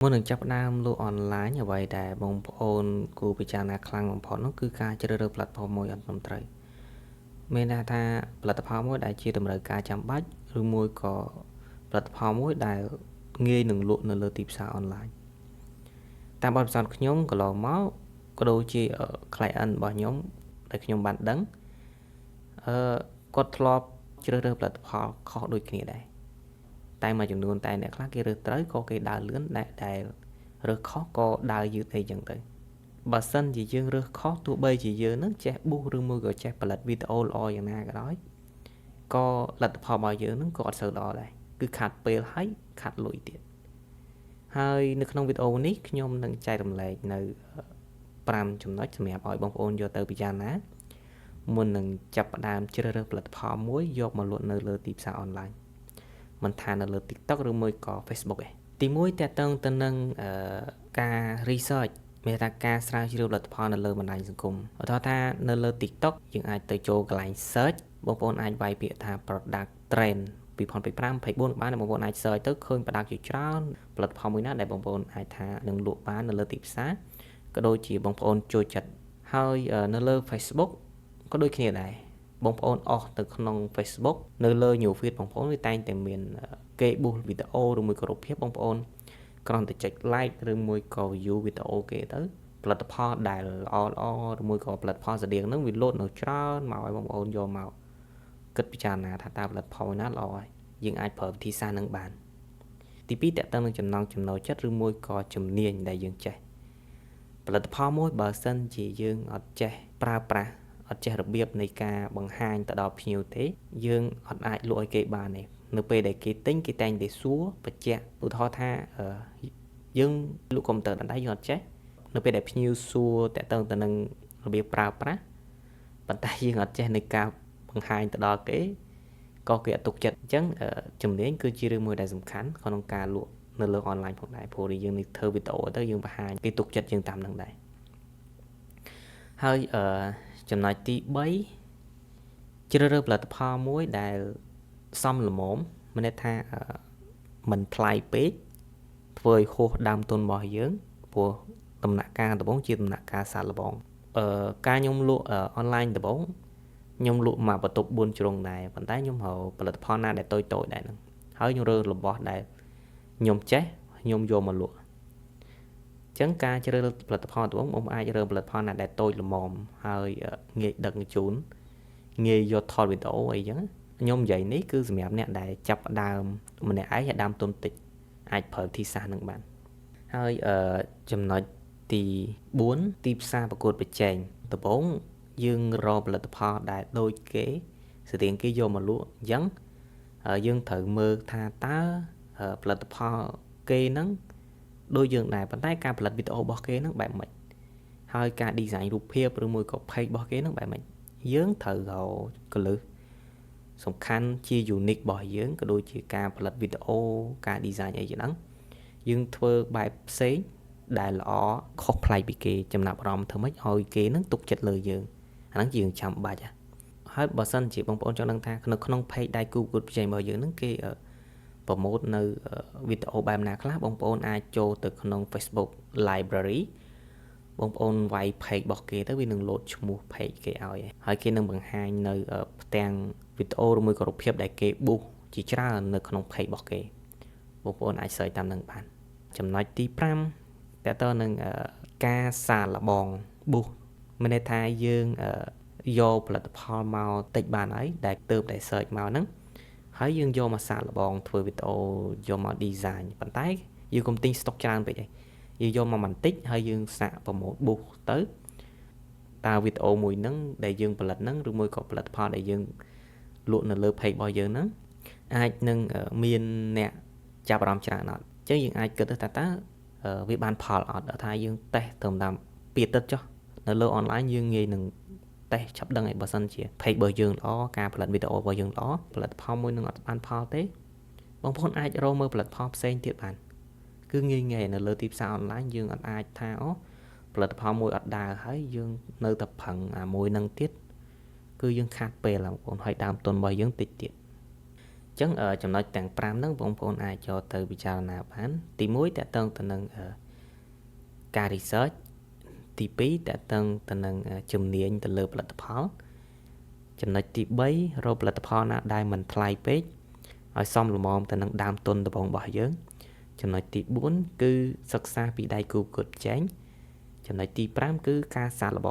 មុននឹងចាប់ផ្ដើមលក់អនឡាញអ្វីដែលបងប្អូនគួរពិចារណាខ្លាំងបំផុតនោះគឺការជ្រើសរើសផលិតផលមួយអត់ត្រឹមត្រូវមានន័យថាផលិតផលមួយដែលជាតម្រូវការចាំបាច់ឬមួយក៏ផលិតផលមួយដែលងាយនឹងលក់នៅលើទីផ្សារអនឡាញតាមបទពិសោធន៍ខ្ញុំកន្លងមកក៏ដូចជា client របស់ខ្ញុំដែលខ្ញុំបានដឹងគាត់ធ្លាប់ជ្រើសរើសផលិតផលខុសដូចគ្នាដែរតែមួយចំនួនតែអ្នកខ្លះគេរើសត្រូវក៏គេដើរលឿនដែលរើសខុសក៏ដើរយឺតអីចឹងទៅបើសិនជាយើងរើសខុសទោះបីជាយើងនឹងចេះប៊ូសឬមួយក៏ចេះផលិតវីដេអូល្អយ៉ាងណាក៏ដោយក៏លទ្ធផលរបស់យើងនឹងក៏អត់សូវល្អដែរគឺខាត់ពេលហើយខាត់លុយទៀតហើយនៅក្នុងវីដេអូនេះខ្ញុំនឹងចែករំលែកនៅ5ចំណុចសម្រាប់ឲ្យបងប្អូនយកទៅពិចារណាមុននឹងចាប់ផ្ដើមជ្រើសរើសផលិតផលមួយយកមកលក់នៅលើទីផ្សារអនឡាញមិនថានៅលើ TikTok ឬមួយក៏ Facebook ទេទី1តើតើទៅនឹងការ research មានថាការស្រាវជ្រាវផលិតផលនៅលើបណ្ដាញសង្គមឧទាហរណ៍ថានៅលើ TikTok យើងអាចទៅចូលកន្លែង search បងប្អូនអាចវាយពាក្យថា product trend 2025 24បានបងប្អូនអាច search ទៅឃើញ product ជាច្រើនផលិតផលមួយណាដែលបងប្អូនអាចថានឹងលក់បាននៅលើទីផ្សារក៏ដូចជាបងប្អូនចូលចិត្តហើយនៅលើ Facebook ក៏ដូចគ្នាដែរបងប្អូនអស់ទៅក្នុង Facebook នៅលើ new feed បងប្អូនវាតែងតែមានគេ boost វីដេអូឬមួយក៏រូបភាពបងប្អូនគ្រាន់តែចុច like ឬមួយក៏ view វីដេអូគេទៅផលិតផលដែលល្អឬមួយក៏ផលិតផលស្តៀងហ្នឹងវាលោតនៅច្រើនមកឲ្យបងប្អូនយកមកគិតពិចារណាថាតើផលិតផលណាល្អហើយយើងអាចប្រើវិធីសាស្ត្រហ្នឹងបានទី2តើតើនឹងចំណង់ចំណូលចិត្តឬមួយក៏ជំនាញដែលយើងចេះផលិតផលមួយបើសិនជាយើងអត់ចេះប្រើប្រាស់អត់ចេះរបៀបនៃការបង្ហាញទៅដល់ភ្ញៀវទេយើងអត់អាចលក់ឲ្យគេបានទេនៅពេលដែលគេទិញគេតែងតែសួរបញ្ជាក់ឧទាហរណ៍ថាយើងលក់កុំព្យូទ័រដដែលយើងអត់ចេះនៅពេលដែលភ្ញៀវសួរតើតើទៅនឹងរបៀបប្រើប្រាស់ប៉ុន្តែយើងអត់ចេះនៃការបង្ហាញទៅដល់គេក៏គេអត់ទុកចិត្តអញ្ចឹងជំនាញគឺជារឿងមួយដែលសំខាន់ក្នុងការលក់នៅលើអនឡាញផងដែរព្រោះយើងនឹងធ្វើវីដេអូទៅយើងបង្ហាញគេទុកចិត្តយើងតាមនឹងដែរហើយចំណុចទី3ជ្រើសរើសផលិតផលមួយដែលសមល្មមមានន័យថាមិនថ្លៃពេកធ្វើឲ្យហួសដើមទុនរបស់យើងព្រោះដំណាក់កាលដំបូងជាដំណាក់កាលសាកល្បងការខ្ញុំលក់អនឡាញដំបូងខ្ញុំលក់មកបន្ទប់4ជ្រុងដែរប៉ុន្តែខ្ញុំរកផលិតផលណាដែលតូចដែរហ្នឹងហើយខ្ញុំរើសរបស់ដែលខ្ញុំចេះខ្ញុំយកមកលក់ចឹងការជ្រើសរើសផលិតផលដំបូងខ្ញុំអាចរើសផលិតផលណាដែលតូចល្មមហើយងាយដឹកជញ្ជូនងាយយកថតវីដេអូអីចឹងខ្ញុំនិយាយនេះគឺសម្រាប់អ្នកដែលចាប់ផ្ដើមម្នាក់ឯងឲ្យដើមទុនតិចអាចប្រើវិធីសាស្ត្រនឹងបានហើយចំណុចទី4ទីផ្សារប្រកួតប្រជែងដំបូងយើងរកផលិតផលដែលដូចគេស្តៀងគេយកមកលក់អញ្ចឹងយើងត្រូវមើលថាតើផលិតផលគេហ្នឹងដូចយើងដែរប៉ុន្តែការផលិតវីដេអូរបស់គេហ្នឹងបែបម៉េចហើយការ design រូបភាពឬមួយក៏ page របស់គេហ្នឹងបែបម៉េចយើងត្រូវរកកលឹះសំខាន់ជា unique របស់យើងក៏ដូចជាការផលិតវីដេអូការ design អីចឹងយើងធ្វើបែបផ្សេងដែលល្អខុសប្លែកពីគេចំណាប់អារម្មណ៍ធ្វើម៉េចឲ្យគេនឹងទុកចិត្តលើយើងអាហ្នឹងជាយើងចាំបាច់ហើយបើសិនជាបងប្អូនចង់ដឹងថានៅក្នុង page ដៃគូប្រកួតប្រជែងរបស់យើងហ្នឹងគេប្រម៉ូទនៅវីដេអូបែបណាខ្លះបងប្អូនអាចចូលទៅក្នុង Facebook library បងប្អូនវាយ page របស់គេទៅវានឹងលោតឈ្មោះ page គេឲ្យហើយគេនឹងបង្ហាញនៅផ្ទាំងវីដេអូឬមួយក៏រូបភាពដែលគេ boost ជាច្រើននៅក្នុង page របស់គេបងប្អូនអាច search តាមនឹងបានចំណុចទី5តើតើនឹងការសាកល្បង boost មានន័យថាយើងយកផលិតផលមកតិចបានហើយដែលទៅតែ search មកហ្នឹងហើយយើងយកមកសាកល្បងធ្វើវីដេអូយកមក design ប៉ុន្តែយើងកុំទិញ stock ច្រើនពេកទេយើងយកមកបន្តិចហើយយើងសាកប្រម៉ូទ boost ទៅតើវីដេអូមួយហ្នឹងដែលយើងផលិតហ្នឹងឬមួយក៏ផលិតផលដែលយើងលក់នៅលើ page របស់យើងហ្នឹងអាចនឹងមានអ្នកចាប់អារម្មណ៍ច្រើនអត់អញ្ចឹងយើងអាចគិតទៅថាតើវាបានផលអត់ដល់ថាយើងតេស្តទៅតាមពីទឹកចុះនៅលើ online យើងងាយនឹងតេស្តឆាប់ដឹងឲ្យបើសិនជា page របស់យើងល្អការផលិតវីដេអូរបស់យើងល្អផលិតផលមួយនឹងអត់បានផលទេបងប្អូនអាចរកមើលផលិតផលផ្សេងទៀតបានគឺងាយនៅលើទីផ្សារ online យើងអត់អាចថាផលិតផលមួយអត់ដើរហើយយើងនៅតែប្រឹងអាមួយនឹងទៀតគឺយើងខាតពេលបងប្អូនហើយដើមទុនរបស់យើងតិចទៀត ចឹងចំណុចទាំង5ហ្នឹងបងប្អូនអាចយកទៅពិចារណាបានទី1តើតឹងទៅនឹងការ research ទី2តើតឹងទៅនឹងជំនាញទៅលើផលិតផលចំណុចទី3រកផលិតផលណាដែលមិនថ្លៃពេកឲ្យសមល្មមទៅនឹងដើមទុនដំបូងរបស់យើងចំណុចទី4គឺសិក្សាពីដៃគូប្រកួតប្រជែងចំណុចទី5គឺការសាកល្បង